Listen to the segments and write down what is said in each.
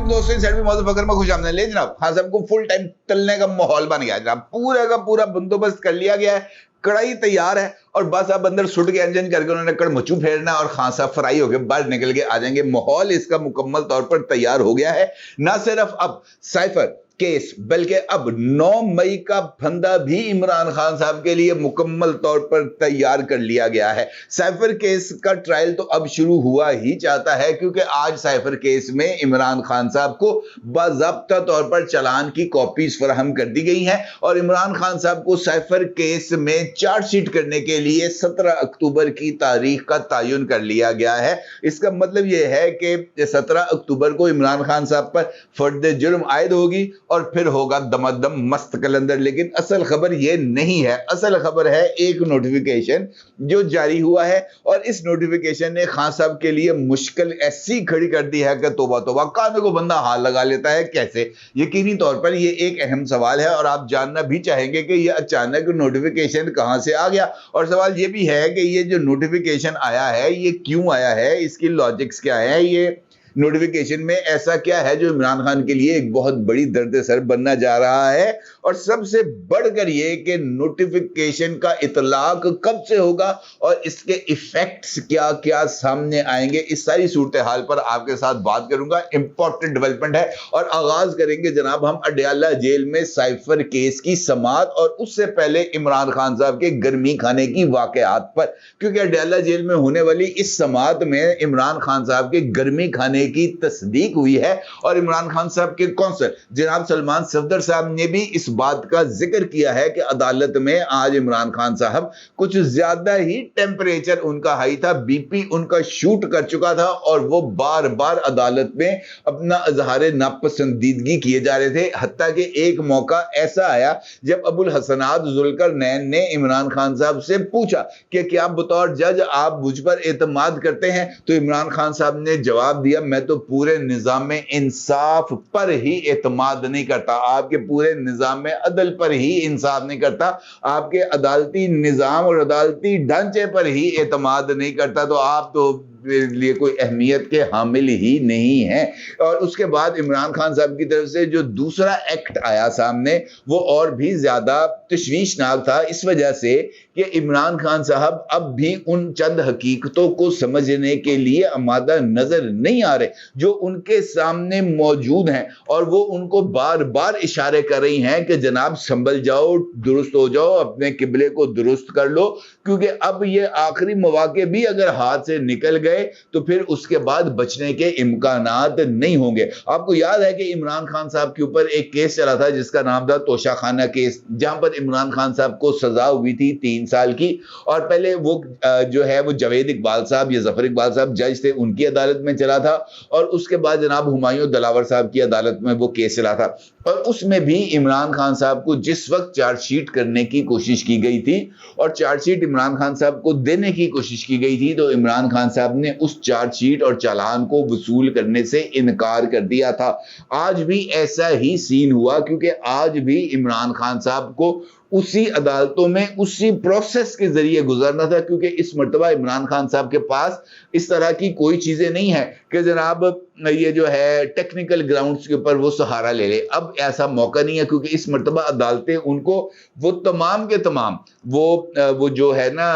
दोस्तों सैलवी मौजूद फकर में खुश आमदीद। ले जनाब, खान साहब को फुल टाइम तलने का माहौल बन गया जनाब, पूरा का पूरा बंदोबस्त कर लिया गया है, कढ़ाई तैयार है और बस अब अंदर सुट के इंजन करके उन्होंने कड़मचू फेरना और खान साहब फ्राई होके बाहर निकल के आ जाएंगे। माहौल इसका मुकम्मल तौर पर तैयार हो गया है। ना सिर्फ अब साइफर केस बल्कि अब 9 मई का फंदा भी इमरान खान साहब के लिए मुकम्मल तौर पर तैयार कर लिया गया है। साइफर केस का ट्रायल तो अब शुरू हुआ ही चाहता है, क्योंकि आज साइफर केस में इमरान खान साहब को बाज़ाब्ता तौर पर चालान की कॉपीज फराहम कर दी गई हैं और इमरान खान साहब को साइफर केस में चार्जशीट करने के लिए 17 अक्टूबर की तारीख का तयन कर लिया गया है। इसका मतलब यह है कि 17 अक्टूबर को इमरान खान साहब पर फर्द जुर्म आयद होगी और फिर होगा दमादम मस्त कलंदर। लेकिन असल खबर यह नहीं है, असल खबर है एक नोटिफिकेशन जो जारी हुआ है और इस नोटिफिकेशन ने खान साहब के लिए मुश्किल ऐसी खड़ी कर दी है कि तौबा तौबा, कानों को बंदा हाथ लगा लेता है कैसे। यकीनी तौर पर यह एक अहम सवाल है और आप जानना भी चाहेंगे कि यह अचानक नोटिफिकेशन कहां से आ गया। और सवाल यह भी है कि यह जो नोटिफिकेशन आया है ये क्यों आया है, इसकी लॉजिक्स क्या है, ये नोटिफिकेशन में ऐसा क्या है जो इमरान खान के लिए एक बहुत बड़ी दर्द सर बनना जा रहा है। और सबसे बढ़कर यह कि नोटिफिकेशन का इतलाक कब से होगा और इसके इफेक्ट्स क्या क्या सामने आएंगे, इस सारी सूरत हाल पर आपके साथ बात करूंगा। इंपॉर्टेंट डेवलपमेंट है और आगाज करेंगे जनाब हम अडयाला जेल में साइफर केस की समाअत और उससे पहले इमरान खान साहब के गर्मी खाने की वाकयात पर, क्योंकि अडयाला जेल में होने वाली इस समाअत में इमरान खान साहब के गर्मी खाने की तस्दीक हुई है और इमरान खान साहब के कौंसल जनाब सलमान सफदर साहब ने भी इस बात का जिक्र किया है कि अदालत में आज इमरान खान साहब कुछ ज्यादा ही टेंपरेचर उनका हाई था, बीपी उनका शूट कर चुका था और वो बार बार अदालत में अपना इजहार नापसंदीदगी किए जा रहे थे। हत्ता कि एक मौका ऐसा आया जब अबुल हसनात जुल्करनैन ने इमरान खान साहब से पूछा कि क्या बतौर जज आप मुझ पर एतमाद करते हैं, तो इमरान खान साहब ने जवाब दिया मैं तो पूरे निजाम इंसाफ पर ही एतमाद नहीं करता, आपके पूरे निजाम अदल पर ही इंसाफ नहीं करता, आपके अदालती निजाम और अदालती ढांचे पर ही एतमाद नहीं करता, तो आप तो मेरे लिए कोई अहमियत के हामिल ही नहीं है। और उसके बाद इमरान खान साहब की तरफ से जो दूसरा एक्ट आया सामने वो और भी ज्यादा तशवीशनाक था, इस वजह से कि इमरान खान साहब अब भी उन चंद हकीकतों को समझने के लिए आमादा नजर नहीं आ रहे जो उनके सामने मौजूद हैं और वो उनको बार बार इशारे कर रही हैं कि जनाब संभल जाओ, दुरुस्त हो जाओ, अपने किबले को दुरुस्त कर लो, क्योंकि अब ये आखिरी मौके भी अगर हाथ से निकल गए तो फिर उसके बाद बचने के इम्कानात नहीं होंगे। आपको याद है कि इमरान खान साहब के ऊपर एक केस चला था जिसका नाम था तोशा खाना केस, जहां पर इमरान खान साहब को सजा हुई थी 3 साल की। और पहले वो जो है वो जावेद इकबाल साहब या जफर इकबाल साहब जज थे, उनकी अदालत में चला था और उसके बाद जनाब हुमायूं दलावर साहब की अदालत में वो केस चला था और उसमें भी इमरान खान साहब को जिस वक्त चार्जशीट करने की कोशिश की गई थी और चार्जशीट इमरान खान साहब को देने की कोशिश की गई थी तो इमरान खान साहब ने उस चार्जशीट और चालान को वसूल करने से इनकार कर दिया था। आज भी ऐसा ही सीन हुआ, क्योंकि आज भी इमरान खान साहब को उसी अदालतों में उसी प्रोसेस के जरिए गुजरना था, क्योंकि इस मर्तबा इमरान खान साहब के पास इस तरह की कोई चीजें नहीं है कि जनाब ये जो है टेक्निकल ग्राउंड्स के ऊपर वो सहारा ले ले। अब ऐसा मौका नहीं है, क्योंकि इस मर्तबा अदालतें उनको वो तमाम के तमाम वो जो है ना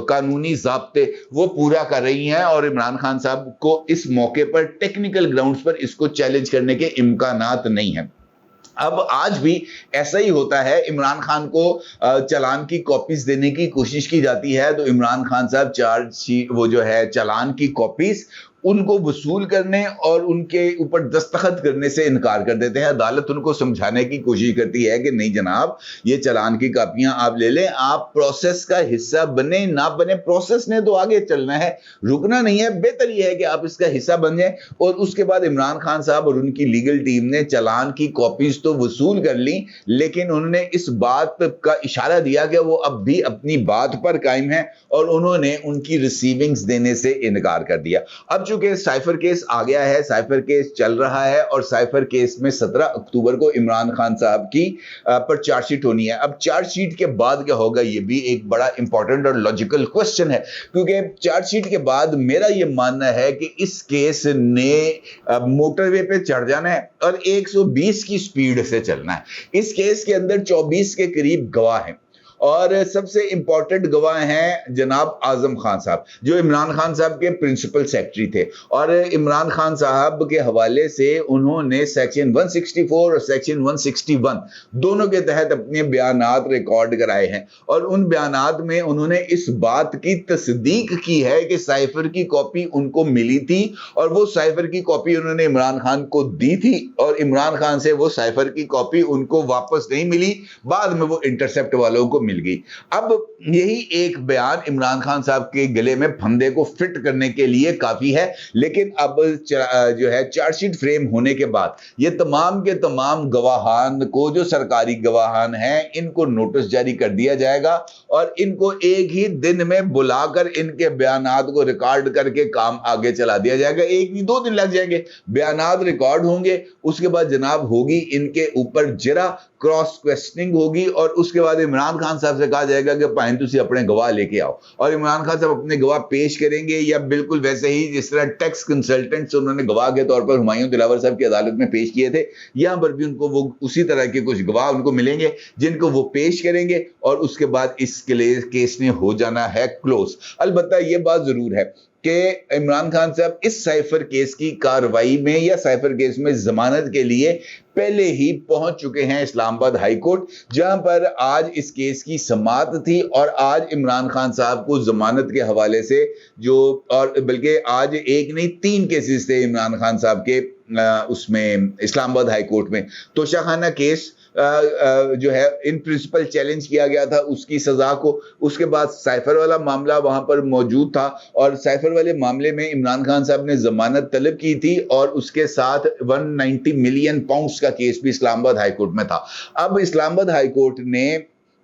कानूनी ज़ाब्ते वो पूरा कर रही हैं और इमरान खान साहब को इस मौके पर टेक्निकल ग्राउंड्स पर इसको चैलेंज करने के इम्कानात नहीं है। अब आज भी ऐसा ही होता है, इमरान खान को चालान की कॉपीज देने की कोशिश की जाती है तो इमरान खान साहब वो जो है चालान की कॉपीज उनको वसूल करने और उनके ऊपर दस्तखत करने से इनकार कर देते हैं। अदालत उनको समझाने की कोशिश करती है कि नहीं जनाब ये चालान की कापियां आप ले लें, आप प्रोसेस का हिस्सा बने ना बने, प्रोसेस ने तो आगे चलना है, रुकना नहीं है, बेहतर यह है कि आप इसका हिस्सा बन जाएं। और उसके बाद इमरान खान साहब और उनकी लीगल टीम ने चालान की कॉपीज तो वसूल कर ली, लेकिन उन्होंने इस बात का इशारा दिया कि वो अब भी अपनी बात पर कायम है और उन्होंने उनकी रिसीविंग्स देने से इनकार कर दिया। अब चूंकि साइफर केस आ गया है, साइफर केस चल रहा है और साइफर केस में 17 अक्टूबर को इमरान खान साहब की पर चार्जशीट होनी है। अब चार्जशीट के बाद क्या होगा, ये भी एक बड़ा इंपॉर्टेंट और लॉजिकल क्वेश्चन है, क्योंकि चार्जशीट के बाद मेरा ये मानना है कि इस केस ने मोटरवे पे चढ़ जाना है और 120 की स्पीड से चलना है। इस केस के अंदर 24 के करीब गवाह हैं और सबसे इंपॉर्टेंट गवाह हैं जनाब आजम खान साहब, जो इमरान खान साहब के प्रिंसिपल सेक्रेटरी थे। और इमरान खान साहब के हवाले से उन्होंने सेक्शन 164 और सेक्शन 161 दोनों के तहत अपने बयानात रिकॉर्ड कराए हैं और उन बयानात में उन्होंने इस बात की तस्दीक की है कि साइफर की कॉपी उनको मिली थी और वो साइफर की कॉपी उन्होंने इमरान खान को दी थी और इमरान खान से वो साइफर की कॉपी उनको वापस नहीं मिली, बाद में वो इंटरसेप्ट वालों को मिल गई। अब यही एक बयान इमरान खान साहब के गले में फंदे को फिट करने के लिए काफी है, लेकिन अब जो है चार्जशीट फ्रेम होने के बाद ये तमाम के तमाम गवाहान को, जो सरकारी गवाहान हैं, इनको नोटिस जारी कर दिया जाएगा और इनको एक ही दिन में बुलाकर इनके बयानात को रिकॉर्ड करके काम आगे चला दिया जाएगा। एक नहीं 2 दिन लग जाएंगे, बयानात रिकॉर्ड होंगे, उसके बाद जनाब होगी इनके ऊपर जरा क्रॉस क्वेश्चनिंग होगी और उसके बाद इमरान खान साहब से कहा जाएगा कि भाई तुसी अपने गवाह लेके आओ और इमरान खान साहब अपने गवाह पेश करेंगे, या बिल्कुल वैसे ही जिस तरह टैक्स कंसल्टेंट्स उन्होंने गवाह के तौर पर हुमायूं दिलावर साहब की अदालत में पेश किए थे, यहां पर भी उनको वो उसी तरह के कुछ गवाह उनको मिलेंगे जिनको वो पेश करेंगे और उसके बाद इस केस ने हो जाना है क्लोज। अलबत्ता ये बात जरूर है कि इमरान खान साहब इस साइफर केस की कार्रवाई में या साइफर केस में जमानत के लिए पहले ही पहुंच चुके हैं इस्लामाबाद हाई कोर्ट, जहां पर आज इस केस की समाअत थी और आज इमरान खान साहब को जमानत के हवाले से जो, और बल्कि आज एक नहीं 3 केसेस थे इमरान खान साहब के उसमें इस्लामाबाद हाई कोर्ट में। तोशाखाना केस जो है इन प्रिंसिपल चैलेंज किया गया था उसकी सजा को, उसके बाद साइफर वाला मामला वहां पर मौजूद था और साइफर वाले मामले में इमरान खान साहब ने जमानत तलब की थी और उसके साथ 190 मिलियन पाउंड्स का केस भी इस्लामाबाद हाई कोर्ट में था। अब इस्लामाबाद हाई कोर्ट ने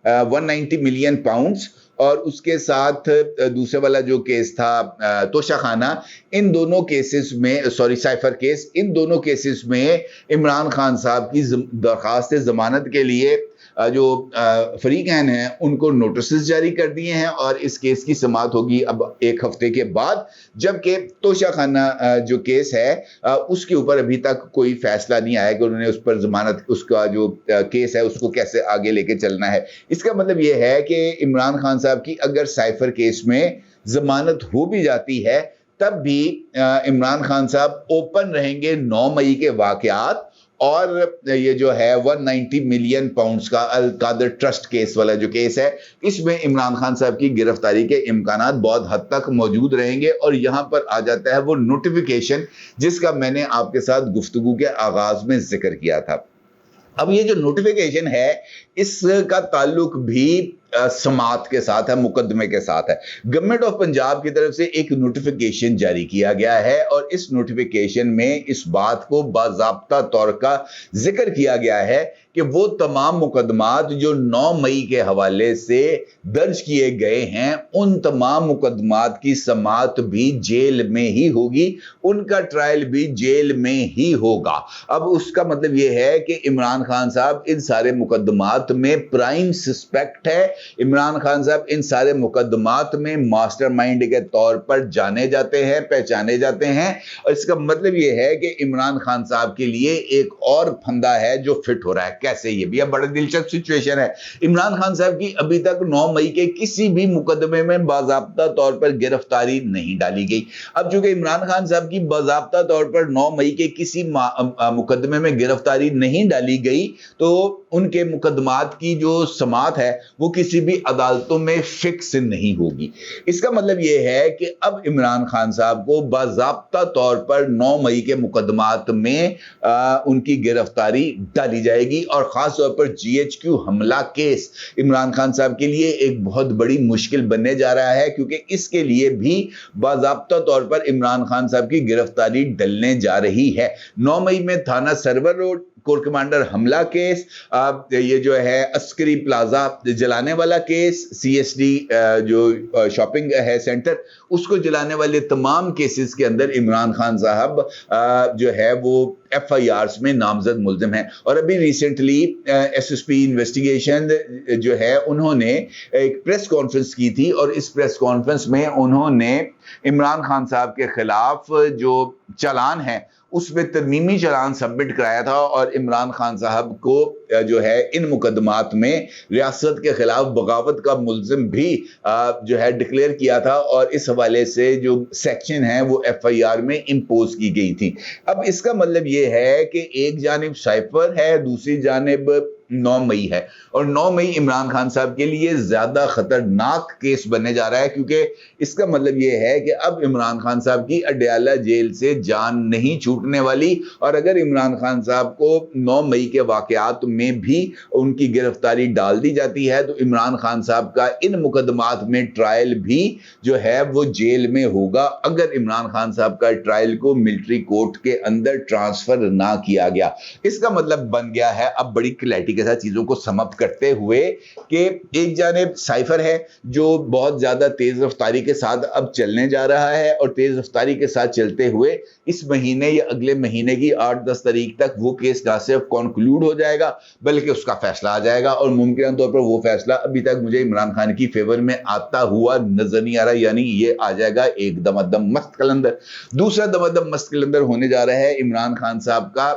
190 मिलियन पाउंड्स और उसके साथ दूसरे वाला जो केस था तोशाखाना, इन दोनों केसेस में, सॉरी साइफर केस, इन दोनों केसेस में इमरान खान साहब की दरखास्त जमानत के लिए जो फरीकैन हैं उनको नोटिस जारी कर दिए हैं और इस केस की समाअत होगी अब 1 हफ्ते के बाद, जबकि तोशाखाना जो केस है उसके ऊपर अभी तक कोई फैसला नहीं आया कि उन्होंने उस पर जमानत, उसका जो केस है उसको कैसे आगे लेके चलना है। इसका मतलब ये है कि इमरान खान साहब की अगर साइफर केस में जमानत हो भी जाती है तब भी इमरान खान साहब ओपन रहेंगे 9 मई के वाकयात, और ये जो है 190 मिलियन पाउंड्स का अल कादर ट्रस्ट केस वाला जो केस है, इसमें इमरान खान साहब की गिरफ्तारी के इम्कानात बहुत हद तक मौजूद रहेंगे। और यहां पर आ जाता है वो नोटिफिकेशन जिसका मैंने आपके साथ गुफ्तगू के आगाज में जिक्र किया था। अब ये जो नोटिफिकेशन है इसका ताल्लुक भी समाअत के साथ है, मुकदमे के साथ है। गवर्नमेंट ऑफ पंजाब की तरफ से एक नोटिफिकेशन जारी किया गया है और इस नोटिफिकेशन में इस बात को बाज़ाब्ता तौर का जिक्र किया गया है कि वो तमाम मुकदमात जो 9 मई के हवाले से दर्ज किए गए हैं, उन तमाम मुकदमात की समाअत भी जेल में ही होगी, उनका ट्रायल भी जेल में ही होगा। अब उसका मतलब ये है कि इमरान खान साहब इन सारे मुकदमात में प्राइम सस्पेक्ट है, इमरान खान साहब इन सारे मुकदमात में मास्टरमाइंड के तौर पर जाने जाते हैं, पहचाने जाते हैं। और इसका मतलब ये है कि इमरान खान साहब के लिए एक और फंदा है जो फिट हो रहा है। कैसे? ये भी अब बड़ा दिलचस्प सिचुएशन है। इमरान खान साहब की अभी तक 9 मई के किसी भी मुकदमे में बाज़ाब्ता तौर पर गिरफ्तारी नहीं डाली गई। अब चूंकि इमरान खान साहब की बाज़ाब्ता तौर पर 9 मई के किसी मुकदमे में गिरफ्तारी नहीं डाली गई, तो उनके मुकदमात की जो समाअत है वो किसी भी अदालतों में फिक्स नहीं होगी। इसका मतलब ये है कि अब इमरान खान साहब को बाज़ाब्ता तौर पर 9 मई के मुकदमात में उनकी गिरफ्तारी डाली जाएगी और खास तौर पर GHQ हमला केस इमरान खान साहब के लिए एक बहुत बड़ी मुश्किल बनने जा रहा है, क्योंकि इसके लिए भी बाज़ाब्ता तौर पर इमरान खान साहब की गिरफ्तारी डलने जा रही है। 9 मई में थाना सरवर रोड, कोर कमांडर हमला केस, ये जो है अस्करी प्लाजा जलाने वाला केस, CSD जो शॉपिंग है सेंटर उसको जलाने वाले तमाम केसेस के अंदर इमरान खान साहब जो है वो FIRs में नामजद मुल्जिम हैं। और अभी रिसेंटली SSP इन्वेस्टिगेशन जो है उन्होंने एक प्रेस कॉन्फ्रेंस की थी और इस प्रेस कॉन्फ्रेंस में उन्होंने इमरान खान साहब के खिलाफ जो चालान है उसमें तरमीमी चालान सबमिट कराया था और इमरान खान साहब को जो है इन मुकदमात में रियासत के खिलाफ बगावत का मुल्जिम भी जो है डिक्लेयर किया था और इस हवाले से जो सेक्शन है वो FIR में इंपोज की गई थी। अब इसका मतलब ये है कि एक जानिब साइफर है, दूसरी जानिब 9 मई है और 9 मई इमरान खान साहब के लिए ज्यादा खतरनाक केस बनने जा रहा है, क्योंकि इसका मतलब ये है कि अब इमरान खान साहब की अडयाला जेल से जान नहीं छूटने वाली। और अगर इमरान खान साहब को 9 मई के वाकयात में भी उनकी गिरफ्तारी डाल दी जाती है तो इमरान खान साहब का इन मुकदमात में ट्रायल भी जो है वो जेल में होगा, अगर इमरान खान साहब का ट्रायल को मिलिट्री कोर्ट के अंदर ट्रांसफर ना किया गया। इसका मतलब बन गया है अब बड़ी क्लैरिटी के साथ चीजों को समाप्त करते हुए कि एक जानिब साइफर है जो बहुत ज्यादा तेज रफ्तारी के साथ अब चलने जा रहा है और तेज रफ्तारी के साथ चलते हुए इस महीने या अगले महीने की 8-10 तारीख तक वो केस ना सिर्फ कंक्लूड हो जाएगा बल्कि उसका फैसला आ जाएगा और मुमकिन तौर पर वो फैसला अभी तक मुझे इमरान खान की फेवर में आता हुआ नजर नहीं आ रहा, यानी ये आ जाएगा एक दमादम मस्त कलंदर। दूसरा दमादम मस्त कलंदर होने जा रहा है इमरान खान साहब का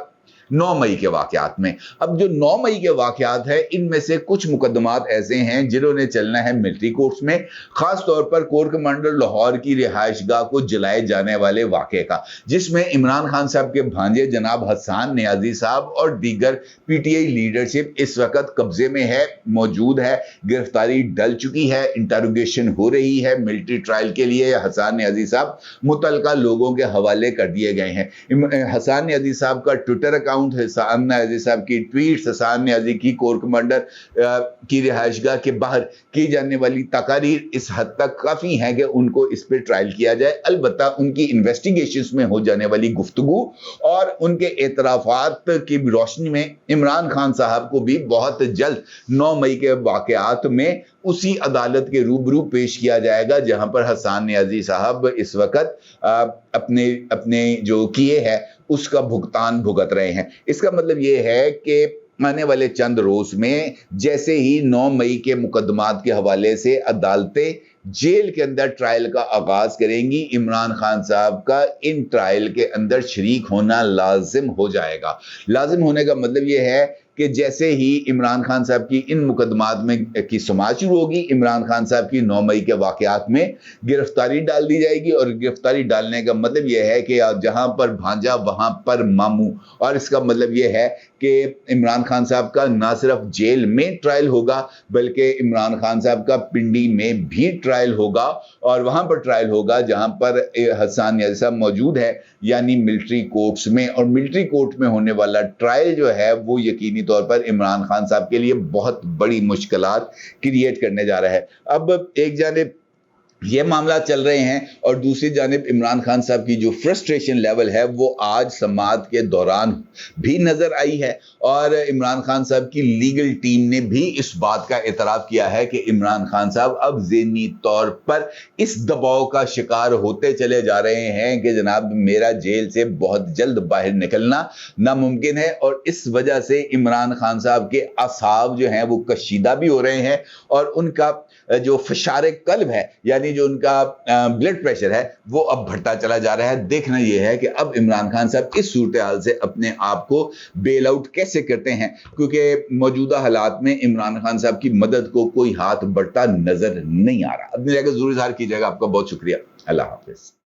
9 मई के वाकयात में। अब जो 9 मई के वाकयात है इनमें से कुछ मुकदमात ऐसे हैं जिन्होंने चलना है मिलिट्री कोर्ट्स में, खास तौर पर कोर कमांडर लाहौर की रिहाइशगाह को जलाए जाने वाले वाकये का, जिसमें इमरान खान साहब के भांजे जनाब हसन नियाजी साहब और दीगर PTI लीडरशिप इस वक्त कब्जे में है, मौजूद है, गिरफ्तारी डल चुकी है, इंटरोगेशन हो रही है। मिलिट्री ट्रायल के लिए हसन नियाजी साहब मुतलका लोगों के हवाले कर दिए गए हैं। हसन नियाजी साहब का ट्विटर अकाउंट, हसन नियाजी साहब की ट्वीट्स, हसन नियाजी की कोर कमांडर की रिहाइशगाह के बाहर की जाने वाली तकारीर इस हद तक काफी है कि उनको इस पे ट्रायल किया जाए। अलबत्ता उनकी इन्वेस्टिगेशंस में हो जाने वाली गुफ्तगू और उनके एतराफात की रोशनी में इमरान खान साहब को भी बहुत जल्द 9 मई के वाकयात में उसी अदालत के रूबरू पेश किया जाएगा जहां पर हसन नियाजी साहब इस वक्त अपने जो किए हैं उसका भुगतान भुगत रहे हैं। इसका मतलब ये है कि आने वाले चंद रोज में जैसे ही 9 मई के मुकदमात के हवाले से अदालतें जेल के अंदर ट्रायल का आगाज करेंगी, इमरान खान साहब का इन ट्रायल के अंदर शरीक होना लाजिम हो जाएगा। लाजिम होने का मतलब यह है कि जैसे ही इमरान खान साहब की इन मुकदमात में की समाअत शुरू होगी, इमरान खान साहब की 9 मई के वाकयात में गिरफ्तारी डाल दी जाएगी और गिरफ्तारी डालने का मतलब यह है कि जहां पर भांजा वहां पर मामू। और इसका मतलब यह है कि इमरान खान साहब का ना सिर्फ जेल में ट्रायल होगा बल्कि इमरान खान साहब का पिंडी में भी ट्रायल होगा और वहां पर ट्रायल होगा जहां पर हसन नियाजी साहब मौजूद है, यानी मिलिट्री कोर्ट्स में। और मिलिट्री कोर्ट में होने वाला ट्रायल जो है वो यकीनी तौर पर इमरान खान साहब के लिए बहुत बड़ी मुश्किलात क्रिएट करने जा रहा है। अब एक जानिब ये मामला चल रहे हैं और दूसरी जानिब इमरान खान साहब की जो फ्रस्ट्रेशन लेवल है वो आज समाअत के दौरान भी नजर आई है और इमरान खान साहब की लीगल टीम ने भी इस बात का एतराफ किया है कि इमरान खान साहब अब ज़हनी तौर पर इस दबाव का शिकार होते चले जा रहे हैं कि जनाब मेरा जेल से बहुत जल्द बाहर निकलना नामुमकिन है। और इस वजह से इमरान खान साहब के असाब जो हैं वो कशीदा भी हो रहे हैं और उनका जो फशार कल्ब है यानी जो उनका ब्लड प्रेशर है वो अब बढ़ता चला जा रहा है। देखना यह है कि अब इमरान खान साहब इस सूरत हाल से अपने आप को बेल आउट कैसे करते हैं, क्योंकि मौजूदा हालात में इमरान खान साहब की मदद को कोई हाथ बढ़ता नजर नहीं आ रहा। अपनी जगह जरूर इज़हार कीजिएगा। आपका बहुत शुक्रिया। अल्लाह हाफिज।